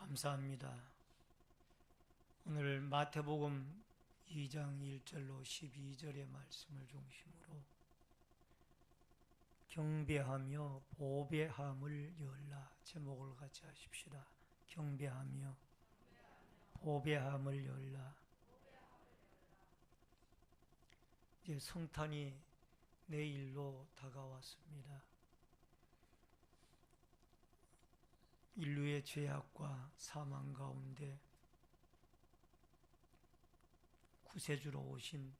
감사합니다. 오늘 마태복음 2장 1절로 12절의 말씀을 중심으로 경배하며 보배함을 열라 제목을 같이 하십시다. 경배하며 보배함을 열라. 이제 성탄이 내일로 다가왔습니다. 인류의 죄악과 사망 가운데 구세주로 오신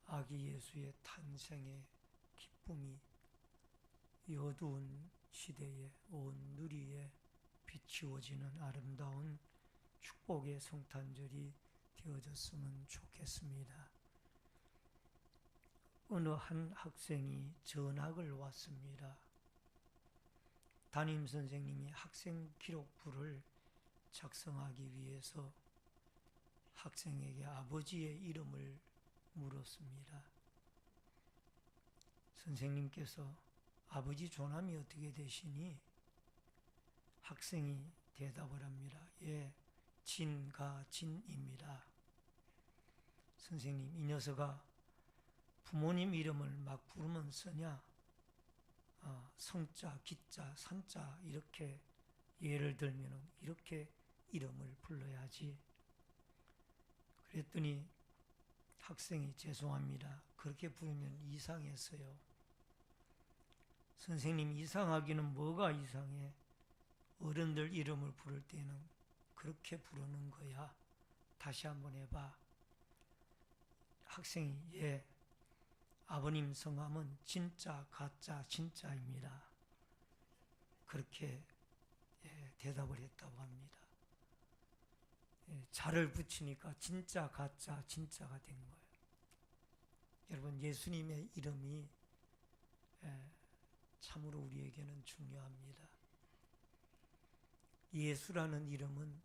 아기 예수의 탄생의 기쁨이 이 어두운 시대에 온 누리에 비추어지는 아름다운 축복의 성탄절이 되어졌으면 좋겠습니다. 어느 한 학생이 전학을 왔습니다. 담임선생님이 학생 기록부를 작성하기 위해서 학생에게 아버지의 이름을 물었습니다. 선생님께서 아버지 조남이 어떻게 되시니? 학생이 대답을 합니다. 예, 진가진입니다. 선생님, 이 녀석아 부모님 이름을 막 부르면 쓰냐? 성자, 기자, 산자 이렇게 예를 들면 이렇게 이름을 불러야지. 그랬더니 학생이 죄송합니다. 그렇게 부르면 이상했어요. 선생님, 이상하기는 뭐가 이상해? 어른들 이름을 부를 때는 그렇게 부르는 거야. 다시 한번 해봐. 학생이 예, 아버님 성함은 진짜 가짜 진짜입니다. 그렇게 대답을 했다고 합니다. 자를 붙이니까 진짜 가짜 진짜가 된 거예요. 여러분, 예수님의 이름이 참으로 우리에게는 중요합니다. 예수라는 이름은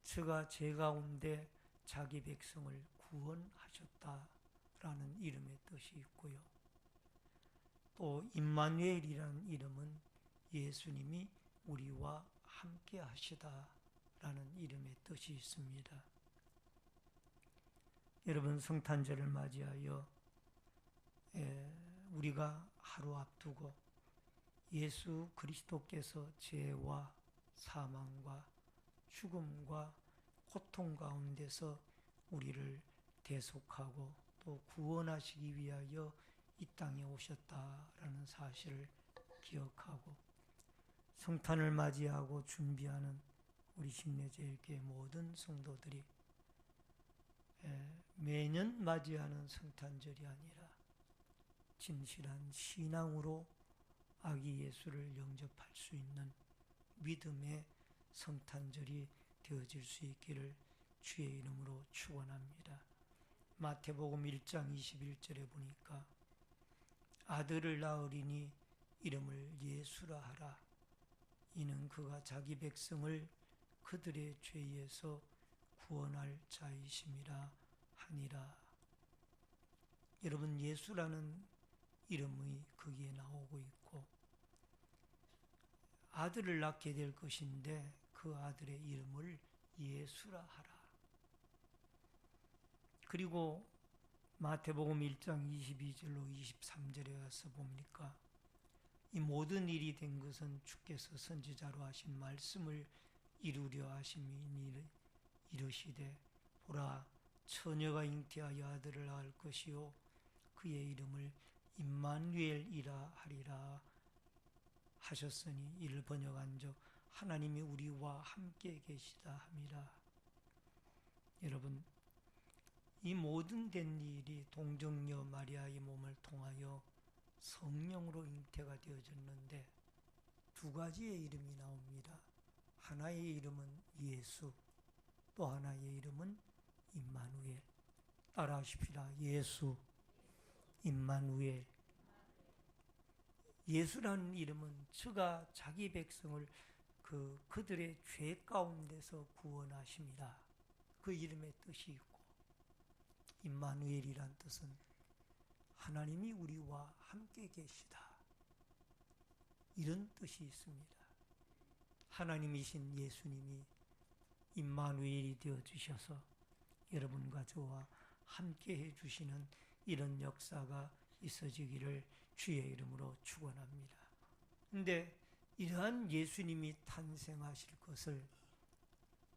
저가 제 가운데 자기 백성을 구원하셨다라는 이름의 뜻이 있고요. 또 임마누엘이라는 이름은 예수님이 우리와 함께 하시다라는 이름의 뜻이 있습니다. 여러분, 성탄절을 맞이하여 우리가 하루 앞두고 예수 그리스도께서 죄와 사망과 죽음과 고통 가운데서 우리를 대속하고 또 구원하시기 위하여 이 땅에 오셨다라는 사실을 기억하고 성탄을 맞이하고 준비하는 우리 심내제일교회 모든 성도들이 매년 맞이하는 성탄절이 아니라 진실한 신앙으로 아기 예수를 영접할 수 있는 믿음의 성탄절이 되어질 수 있기를 주의 이름으로 축원합니다. 마태복음 1장 21절에 보니까 아들을 낳으리니 이름을 예수라 하라. 이는 그가 자기 백성을 그들의 죄에서 구원할 자이심이라 하니라. 여러분, 예수라는 이름이 거기에 나오고 있고 아들을 낳게 될 것인데 그 아들의 이름을 예수라 하라. 그리고 마태복음 1장 22절로 23절에 가서 봅니까? 이 모든 일이 된 것은 주께서 선지자로 하신 말씀을 이루려 하심이니 이르시되 보라 처녀가 잉태하여 아들을 낳을 것이요 그의 이름을 임마누엘이라 하리라 하셨으니 이를 번역한즉 하나님이 우리와 함께 계시다 함이라. 여러분, 이 모든 된 일이 동정녀 마리아의 몸을 통하여 성령으로 잉태가 되어졌는데 두 가지의 이름이 나옵니다. 하나의 이름은 예수, 또 하나의 이름은 임마누엘. 따라하십시다. 예수, 임마누엘. 예수라는 이름은 저가 자기 백성을 그들의 죄 가운데서 구원하심이라. 그 이름의 뜻이 있고 임마누엘이란 뜻은 하나님이 우리와 함께 계시다. 이런 뜻이 있습니다. 하나님이신 예수님이 임마누엘이 되어 주셔서 여러분과 저와 함께 해주시는 이런 역사가 있어지기를 주의 이름으로 축원합니다. 근데 이러한 예수님이 탄생하실 것을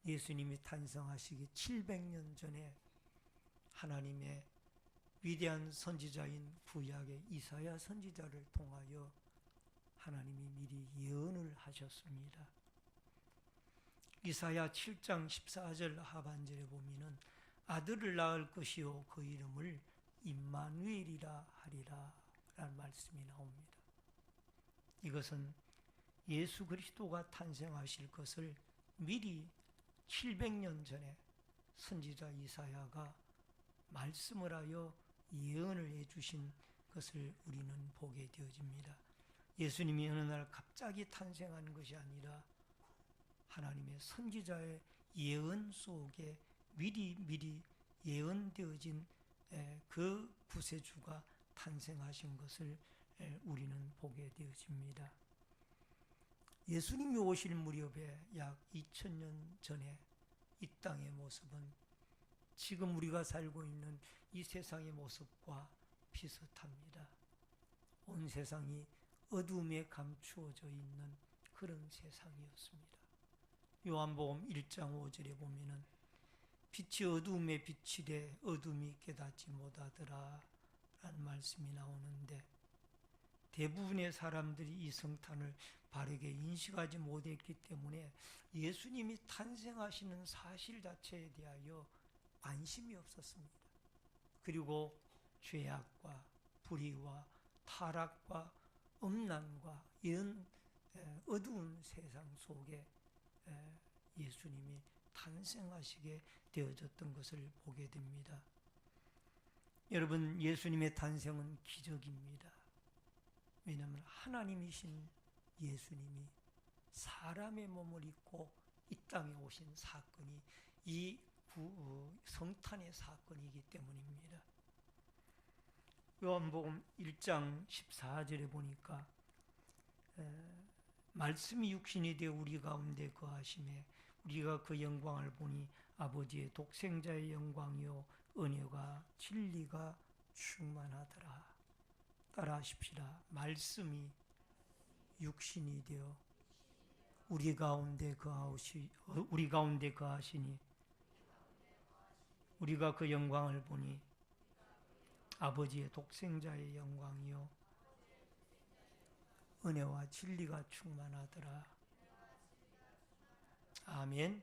예수님이 탄생하시기 700년 전에 하나님의 위대한 선지자인 구약의 이사야 선지자를 통하여 하나님이 미리 예언을 하셨습니다. 이사야 7장 14절 하반절에 보면은 아들을 낳을 것이요 그 이름을 임마누엘이라 하리라 라는 말씀이 나옵니다. 이것은 예수 그리스도가 탄생하실 것을 미리 700년 전에 선지자 이사야가 말씀을 하여 예언을 해주신 것을 우리는 보게 되어집니다. 예수님이 어느 날 갑자기 탄생한 것이 아니라 하나님의 선지자의 예언 속에 미리 예언되어진 그 구세주가 탄생하신 것을 우리는 보게 되어집니다. 예수님이 오실 무렵에 약 2000년 전에 이 땅의 모습은 지금 우리가 살고 있는 이 세상의 모습과 비슷합니다. 온 세상이 어둠에 감추어져 있는 그런 세상이었습니다. 요한복음 1장 5절에 보면은 빛이 어둠에 비치되 어둠이 깨닫지 못하더라 라는 말씀이 나오는데 대부분의 사람들이 이 성탄을 바르게 인식하지 못했기 때문에 예수님이 탄생하시는 사실 자체에 대하여 관심이 없었습니다. 그리고 죄악과 불의와 타락과 음란과 이런 어두운 세상 속에 예수님이 탄생하시게 되어졌던 것을 보게 됩니다. 여러분, 예수님의 탄생은 기적입니다. 왜냐하면 하나님이신 예수님이 사람의 몸을 입고 이 땅에 오신 사건이 이 성탄의 사건이기 때문입니다. 요한복음 1장 14절에 보니까 말씀이 육신이 되어 우리 가운데 거하심에 우리가 그 영광을 보니 아버지의 독생자의 영광이요 은혜가 진리가 충만하더라. 따라하십시다. 말씀이 육신이 되어 우리 가운데 거하시니 우리가 그 영광을 보니 아버지의 독생자의 영광이요 은혜와 진리가 충만하더라. 아멘.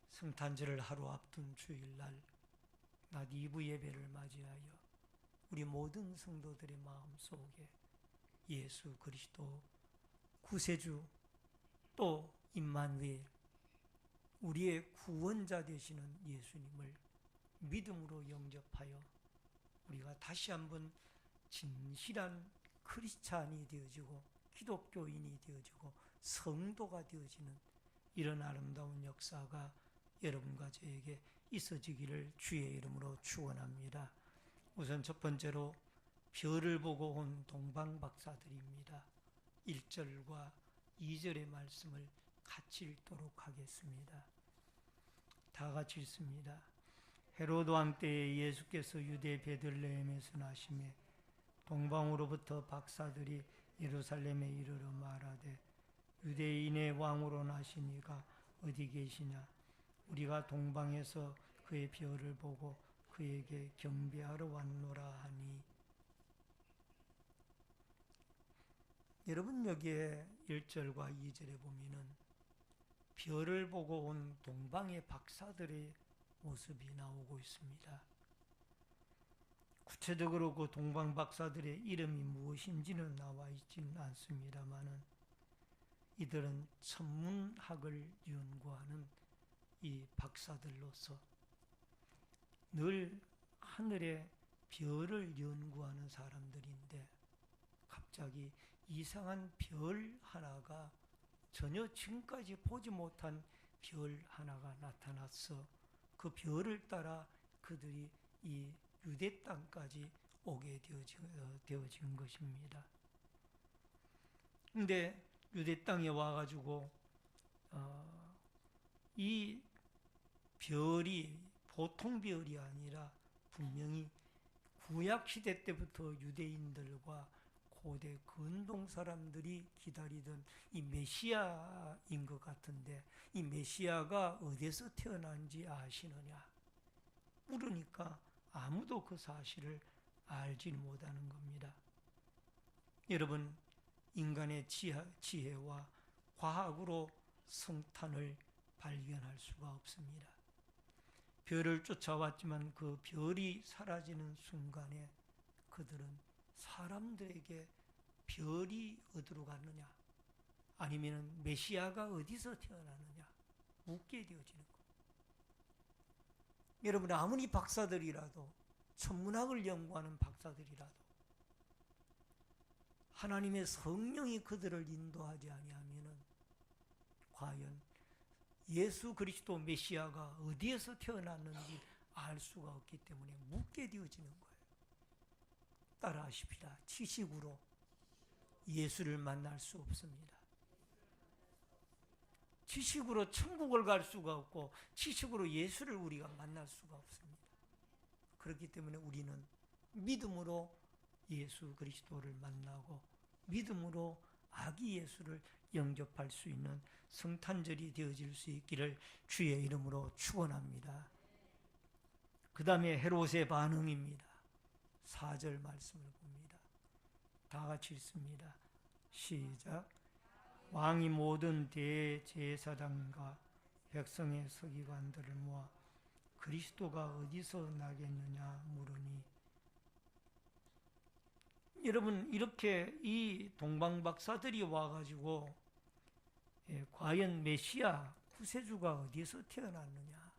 성탄절을 하루 앞둔 주일날 낮 2부 예배를 맞이하여 우리 모든 성도들의 마음속에 예수 그리스도 구세주 또 임마누엘 우리의 구원자 되시는 예수님을 믿음으로 영접하여 우리가 다시 한번 진실한 크리스찬이 되어지고 기독교인이 되어지고 성도가 되어지는 이런 아름다운 역사가 여러분과 저에게 있어지기를 주의 이름으로 축원합니다. 우선 첫 번째로 별을 보고 온 동방박사들입니다. 1절과 2절의 말씀을 같이 읽도록 하겠습니다. 다 같이 읽습니다. 헤로드 왕 때에 예수께서 유대 베들레헴에서 나시매 동방으로부터 박사들이 예루살렘에 이르러 말하되 유대인의 왕으로 나신 이가 어디 계시냐? 우리가 동방에서 그의 별을 보고 그에게 경배하러 왔노라 하니. 여러분 여기에 1절과 2절에 보면은 별을 보고 온 동방의 박사들의 모습이 나오고 있습니다. 구체적으로 그 동방 박사들의 이름이 무엇인지는 나와 있지는 않습니다만은 이들은 천문학을 연구하는 이 박사들로서 늘 하늘의 별을 연구하는 사람들인데 갑자기 이상한 별 하나가 전혀 지금까지 보지 못한 별 하나가 나타났어. 그 별을 따라 그들이 이 유대 땅까지 오게 되어진 것입니다. 근데 유대 땅에 와가지고 이 별이 보통 별이 아니라 분명히 구약 시대 때부터 유대인들과 고대 근동 사람들이 기다리던 이 메시아인 것 같은데, 이 메시아가 어디서 태어난지 아시느냐 물으니까 아무도 그 사실을 알지 못하는 겁니다. 여러분, 인간의 지혜와 과학으로 성탄을 발견할 수가 없습니다. 별을 쫓아왔지만 그 별이 사라지는 순간에 그들은 사람들에게 별이 어디로 갔느냐, 아니면 메시아가 어디서 태어나느냐 묻게 되어지는 거예요. 여러분, 아무리 박사들이라도, 천문학을 연구하는 박사들이라도 하나님의 성령이 그들을 인도하지 아니하면은 과연 예수 그리스도 메시아가 어디에서 태어났는지 알 수가 없기 때문에 묻게 되어지는 거예요. 따라하십시다. 지식으로 예수를 만날 수 없습니다. 지식으로 천국을 갈 수가 없고 지식으로 예수를 우리가 만날 수가 없습니다. 그렇기 때문에 우리는 믿음으로 예수 그리스도를 만나고 믿음으로 아기 예수를 영접할 수 있는 성탄절이 되어질 수 있기를 주의 이름으로 축원합니다. 그 다음에 헤롯의 반응입니다. 4절 말씀을 봅니다. 다 같이 읽습니다. 시작. 왕이 모든 대제사장과 백성의 서기관들을 모아 그리스도가 어디서 나겠느냐 물으니, 여러분, 이렇게 이 동방박사들이 와가지고 과연 메시아 구세주가 어디서 태어났느냐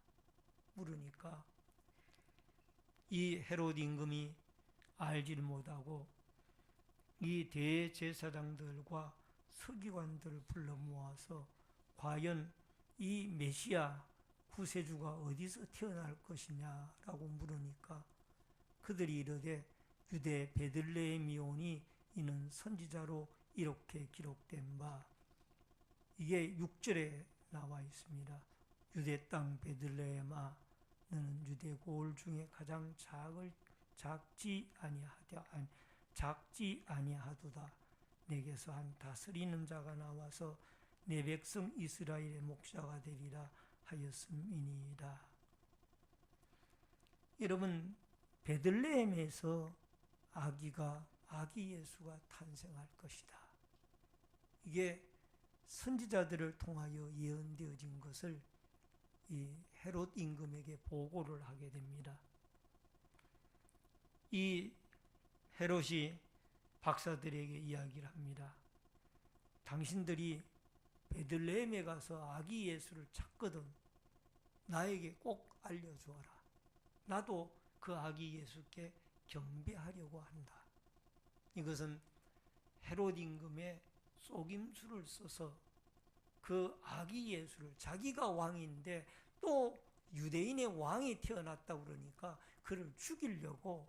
물으니까 이 헤롯 임금이 알지를 못하고 이 대제사장들과 서기관들을 불러 모아서 과연 이 메시아 구세주가 어디서 태어날 것이냐라고 물으니까 그들이 이르되 유대 베들레헴이오니 이는 선지자로 이렇게 기록된 바, 이게 6절에 나와 있습니다. 유대 땅 베들레헴아, 너는 유대 고을 중에 가장 작지 아니하도다. 내게서 한 다스리는 자가 나와서 내 백성 이스라엘의 목자가 되리라 하였음이니이다. 여러분, 베들레헴에서 아기 예수가 탄생할 것이다. 이게 선지자들을 통하여 예언되어진 것을 이 헤롯 임금에게 보고를 하게 됩니다. 이 헤롯이 박사들에게 이야기를 합니다. 당신들이 베들레헴에 가서 아기 예수를 찾거든 나에게 꼭 알려주어라. 나도 그 아기 예수께 경배하려고 한다. 이것은 헤롯 임금의 속임수를 써서 그 아기 예수를, 자기가 왕인데 또 유대인의 왕이 태어났다 그러니까 그를 죽이려고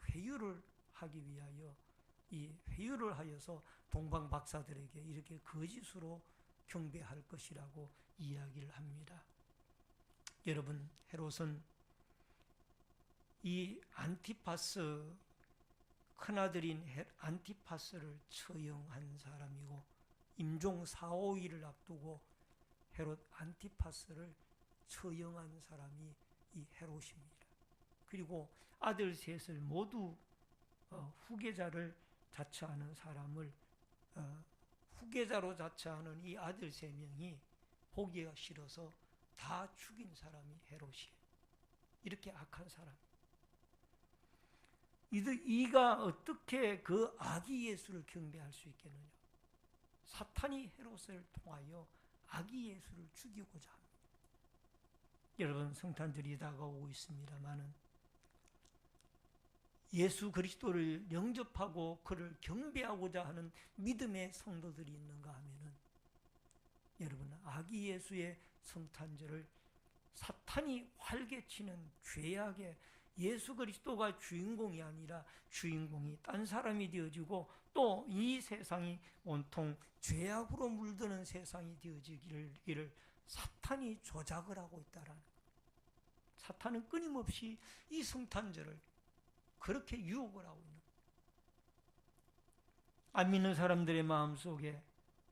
회유를 하기 위하여 이 회유를 하여서 동방 박사들에게 이렇게 거짓으로 경배할 것이라고 이야기를 합니다. 여러분, 헤롯은 이 안티파스, 큰아들인 안티파스를 처형한 사람이고, 임종 4, 5일을 앞두고 헤롯 안티파스를 처형한 사람이 이 헤롯입니다. 그리고 아들 셋을 모두 후계자를 자처하는 사람을 후계자로 자처하는 이 아들 3명이 보기가 싫어서 다 죽인 사람이 헤롯이에요. 이렇게 악한 사람. 이가 어떻게 그 아기 예수를 경배할 수 있겠느냐? 사탄이 헤롯을 통하여 아기 예수를 죽이고자 합니다. 여러분, 성탄절이 다가오고 있습니다마는 예수 그리스도를 영접하고 그를 경배하고자 하는 믿음의 성도들이 있는가 하면은, 여러분, 아기 예수의 성탄절을 사탄이 활개치는 죄악의 예수 그리스도가 주인공이 아니라 주인공이 딴 사람이 되어지고 또 이 세상이 온통 죄악으로 물드는 세상이 되어지기를 사탄이 조작을 하고 있다라는 거예요. 사탄은 끊임없이 이 성탄절을 그렇게 유혹을 하고 있는 거예요. 안 믿는 사람들의 마음속에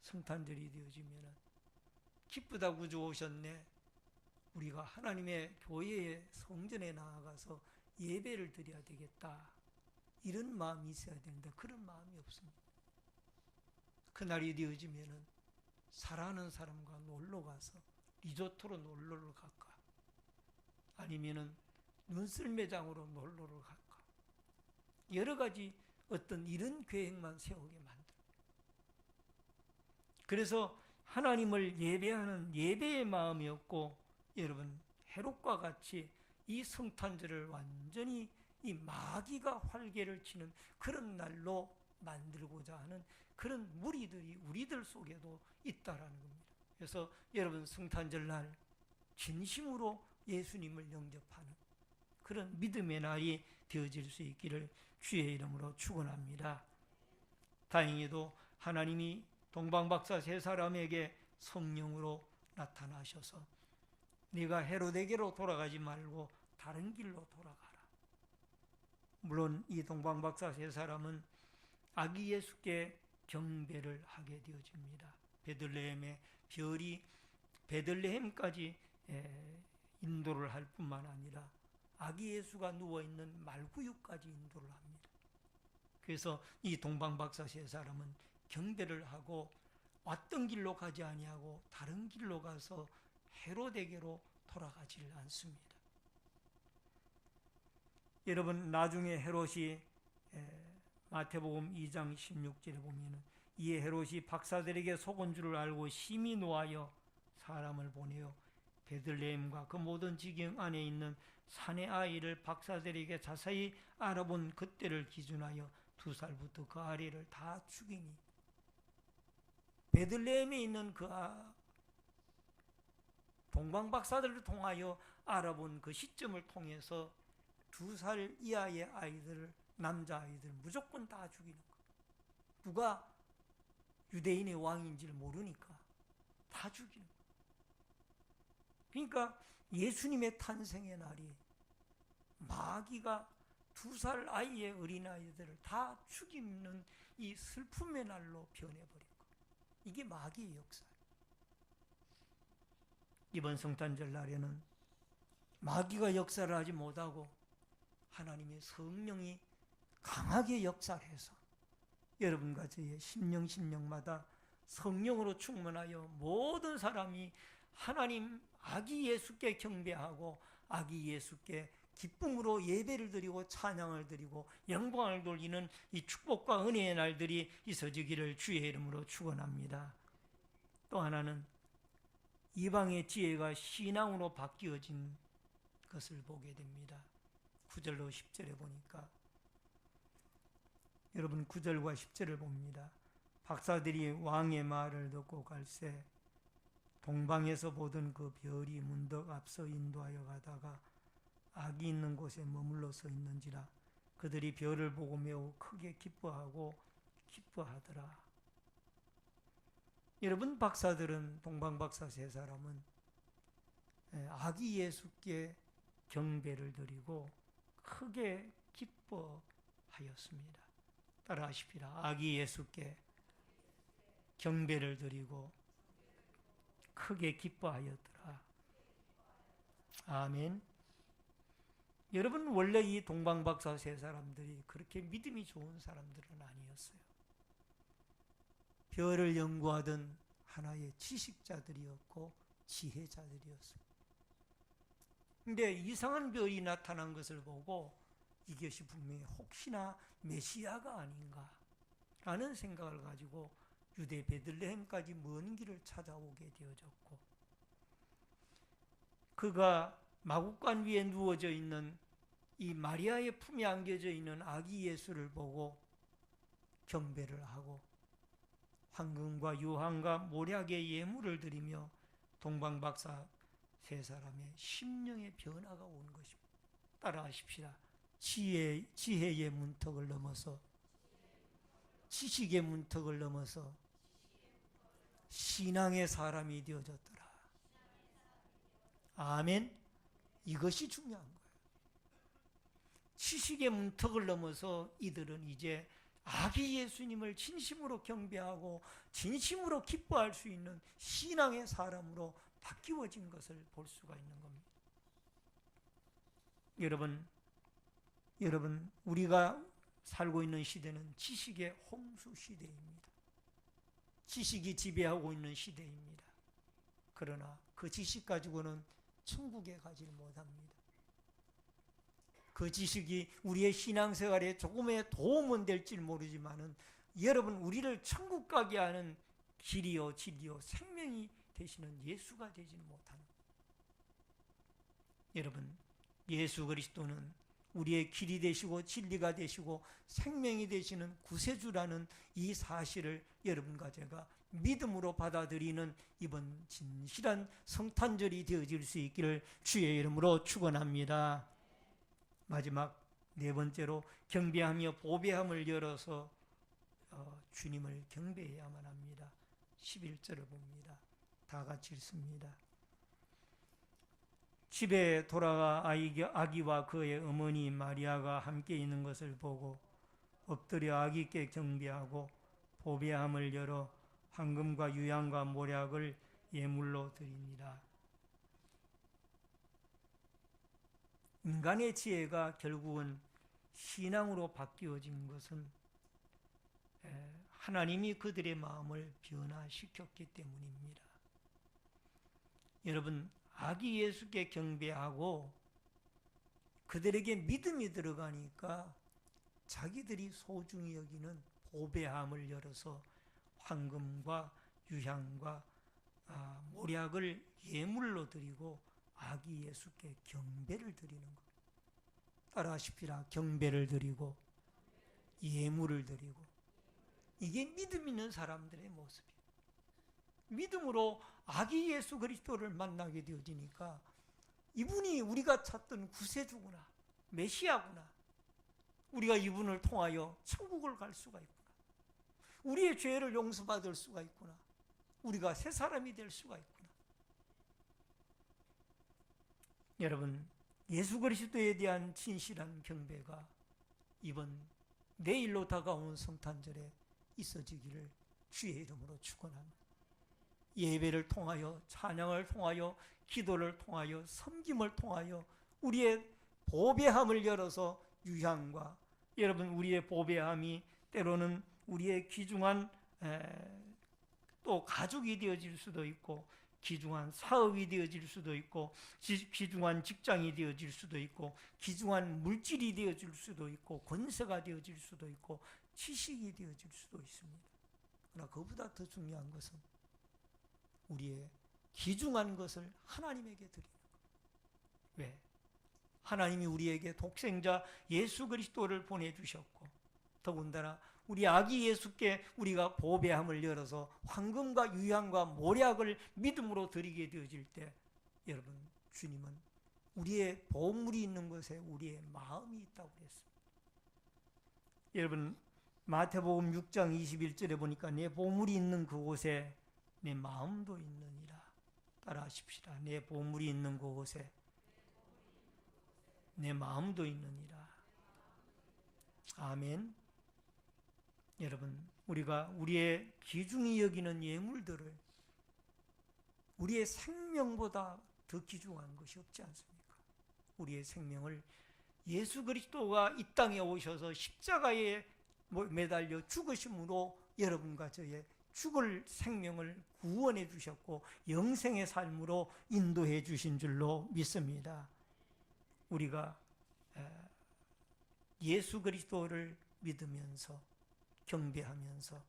성탄절이 되어지면 기쁘다 구주 오셨네, 우리가 하나님의 교회의 성전에 나아가서 예배를 드려야 되겠다, 이런 마음이 있어야 되는데 그런 마음이 없습니다. 그날이 되어지면 사랑하는 사람과 놀러가서 리조트로 놀러를 갈까, 아니면 눈썰매장으로 놀러를 갈까, 여러 가지 어떤 이런 계획만 세우게 만들어요. 그래서 하나님을 예배하는 예배의 마음이 없고, 여러분 헤롯과 같이 이 성탄절을 완전히 이 마귀가 활개를 치는 그런 날로 만들고자 하는 그런 무리들이 우리들 속에도 있다라는 겁니다. 그래서 여러분 성탄절 날 진심으로 예수님을 영접하는 그런 믿음의 날이 되어질 수 있기를 주의 이름으로 축원합니다. 다행히도 하나님이 동방박사 세 사람에게 성령으로 나타나셔서 네가 헤롯에게로 돌아가지 말고 다른 길로 돌아가라. 물론 이 동방박사 세 사람은 아기 예수께 경배를 하게 되어집니다. 베들레헴의 별이 베들레헴까지 인도를 할 뿐만 아니라 아기 예수가 누워있는 말구유까지 인도를 합니다. 그래서 이 동방박사 세 사람은 경배를 하고 왔던 길로 가지 아니하고 다른 길로 가서 헤롯에게로 돌아가지 않습니다. 여러분 나중에 헤롯이 마태복음 2장 16절에 보면 이에 헤롯이 박사들에게 속은 줄을 알고 심히 노하여 사람을 보내어 베들레헴과 그 모든 지경 안에 있는 산의 아이를 박사들에게 자세히 알아본 그때를 기준하여 2살부터 그 아래를 다 죽이니, 베들레헴에 있는 그 동방박사들을 통하여 알아본 그 시점을 통해서 2살 이하의 아이들을, 남자아이들 무조건 다 죽이는 거예요. 누가 유대인의 왕인지를 모르니까 다 죽이는 거예요. 그러니까 예수님의 탄생의 날이 마귀가 2살 아이의 어린아이들을 다 죽이는 이 슬픔의 날로 변해버린 거예요. 이게 마귀의 역사예요. 이번 성탄절 날에는 마귀가 역사를 하지 못하고 하나님의 성령이 강하게 역사해서 여러분과 저의 심령마다 성령으로 충만하여 모든 사람이 하나님 아기 예수께 경배하고 아기 예수께 기쁨으로 예배를 드리고 찬양을 드리고 영광을 돌리는 이 축복과 은혜의 날들이 있어지기를 주의 이름으로 축원합니다. 또 하나는 이방의 지혜가 신앙으로 바뀌어진 것을 보게 됩니다. 9절로 10절에 보니까 여러분 9절과 10절을 봅니다. 박사들이 왕의 말을 듣고 갈새 동방에서 보던 그 별이 문득 앞서 인도하여 가다가 악이 있는 곳에 머물러 서 있는지라 그들이 별을 보고 매우 크게 기뻐하더라. 여러분 박사들은, 동방박사 세 사람은 아기 예수께 경배를 드리고 크게 기뻐하였습니다. 따라하십시다. 아기 예수께 경배를 드리고 크게 기뻐하였더라. 아멘. 여러분 원래 이 동방박사 세 사람들이 그렇게 믿음이 좋은 사람들은 아니었어요. 별을 연구하던 하나의 지식자들이었고 지혜자들이었어요. 근데 이상한 별이 나타난 것을 보고 이것이 분명히 혹시나 메시아가 아닌가 라는 생각을 가지고 유대 베들레헴까지 먼 길을 찾아오게 되어졌고, 그가 마구간 위에 누워져 있는 이 마리아의 품에 안겨져 있는 아기 예수를 보고 경배를 하고 황금과 유황과 몰약의 예물을 드리며 동방박사 세 사람의 심령의 변화가 온 것입니다. 따라하십시다. 지혜의 문턱을 넘어서, 지식의 문턱을 넘어서 신앙의 사람이 되어졌더라. 아멘. 이것이 중요한 거예요. 지식의 문턱을 넘어서 이들은 이제 아기 예수님을 진심으로 경배하고 진심으로 기뻐할 수 있는 신앙의 사람으로 바뀌어진 것을 볼 수가 있는 겁니다. 여러분, 우리가 살고 있는 시대는 지식의 홍수 시대입니다. 지식이 지배하고 있는 시대입니다. 그러나 그 지식 가지고는 천국에 가지 못합니다. 그 지식이 우리의 신앙생활에 조금의 도움은 될지 모르지만은 여러분, 우리를 천국 가게 하는 길이요 진리요 생명이 되시는 예수가 되지는 못하는. 여러분, 예수 그리스도는 우리의 길이 되시고 진리가 되시고 생명이 되시는 구세주라는 이 사실을 여러분과 제가 믿음으로 받아들이는 이번 진실한 성탄절이 되어질 수 있기를 주의 이름으로 축원합니다. 마지막 네 번째로 경배하며 보배함을 열어서 주님을 경배해야만 합니다. 11절을 봅니다. 다 같이 읽습니다. 집에 돌아가 아기와 그의 어머니 마리아가 함께 있는 것을 보고 엎드려 아기께 경배하고 보배함을 열어 황금과 유향과 모략을 예물로 드립니다. 인간의 지혜가 결국은 신앙으로 바뀌어진 것은 하나님이 그들의 마음을 변화시켰기 때문입니다. 여러분, 아기 예수께 경배하고 그들에게 믿음이 들어가니까 자기들이 소중히 여기는 보배함을 열어서 황금과 유향과 모략을 예물로 드리고 아기 예수께 경배를 드리는 것. 따라하십시다. 경배를 드리고 예물을 드리고. 이게 믿음 있는 사람들의 모습이에요. 믿음으로 아기 예수 그리스도를 만나게 되어지니까 이분이 우리가 찾던 구세주구나, 메시아구나. 우리가 이분을 통하여 천국을 갈 수가 있구나. 우리의 죄를 용서받을 수가 있구나. 우리가 새 사람이 될 수가 있구나. 여러분, 예수 그리스도에 대한 진실한 경배가 이번 내일로 다가온 성탄절에 있어지기를 주의 이름으로 축원합니다. 예배를 통하여, 찬양을 통하여, 기도를 통하여, 섬김을 통하여 우리의 보배함을 열어서 유향과, 여러분, 우리의 보배함이 때로는 우리의 귀중한 또 가족이 되어질 수도 있고, 귀중한 사업이 되어질 수도 있고, 귀중한 직장이 되어질 수도 있고, 귀중한 물질이 되어질 수도 있고, 권세가 되어질 수도 있고, 지식이 되어질 수도 있습니다. 그러나 그보다 더 중요한 것은 우리의 귀중한 것을 하나님에게 드리는 것. 왜? 하나님이 우리에게 독생자 예수 그리스도를 보내주셨고, 더군다나 우리 아기 예수께 우리가 보배함을 열어서 황금과 유향과 모략을 믿음으로 드리게 되어질 때, 여러분, 주님은 우리의 보물이 있는 곳에 우리의 마음이 있다고 그랬습니다. 여러분, 마태복음 6장 21절에 보니까 내 보물이 있는 그곳에 내 마음도 있느니라. 따라하십시다. 내 보물이 있는 그곳에 내 마음도 있느니라. 아멘. 여러분, 우리가 우리의 귀중히 여기는 예물들을 우리의 생명보다 더 귀중한 것이 없지 않습니까? 우리의 생명을 예수 그리스도가 이 땅에 오셔서 십자가에 매달려 죽으심으로 여러분과 저의 죽을 생명을 구원해 주셨고 영생의 삶으로 인도해 주신 줄로 믿습니다. 우리가 예수 그리스도를 믿으면서 경배하면서,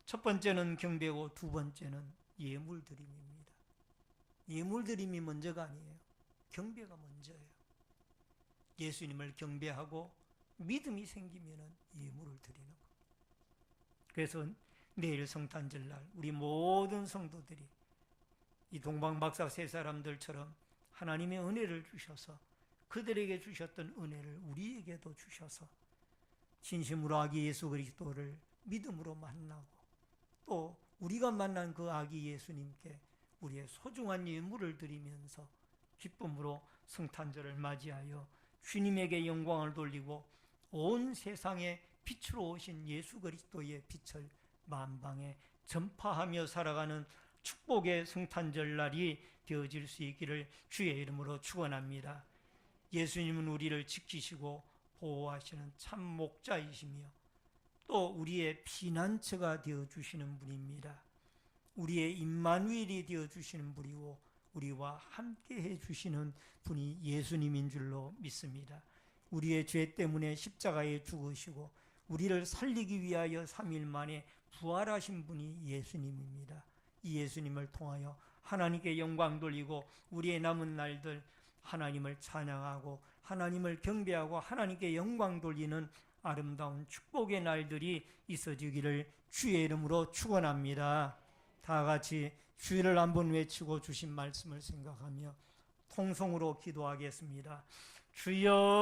첫 번째는 경배고 두 번째는 예물드림입니다. 예물드림이 먼저가 아니에요. 경배가 먼저예요. 예수님을 경배하고 믿음이 생기면 예물을 드리는 것. 그래서 내일 성탄절날 우리 모든 성도들이 이 동방박사 세 사람들처럼 하나님의 은혜를 주셔서 그들에게 주셨던 은혜를 우리에게도 주셔서 진심으로 아기 예수 그리스도를 믿음으로 만나고 또 우리가 만난 그 아기 예수님께 우리의 소중한 예물을 드리면서 기쁨으로 성탄절을 맞이하여 주님에게 영광을 돌리고 온 세상에 빛으로 오신 예수 그리스도의 빛을 만방에 전파하며 살아가는 축복의 성탄절 날이 되어질 수 있기를 주의 이름으로 축원합니다. 예수님은 우리를 지키시고 보호하시는 참 목자이시며 또 우리의 피난처가 되어주시는 분입니다. 우리의 임마누엘이 되어주시는 분이고 우리와 함께 해주시는 분이 예수님인 줄로 믿습니다. 우리의 죄 때문에 십자가에 죽으시고 우리를 살리기 위하여 3일 만에 부활하신 분이 예수님입니다. 이 예수님을 통하여 하나님께 영광 돌리고 우리의 남은 날들 하나님을 찬양하고 하나님을 경배하고 하나님께 영광 돌리는 아름다운 축복의 날들이 있어지기를 주의 이름으로 축원합니다. 다 같이 주의를 한번 외치고 주신 말씀을 생각하며 통성으로 기도하겠습니다. 주여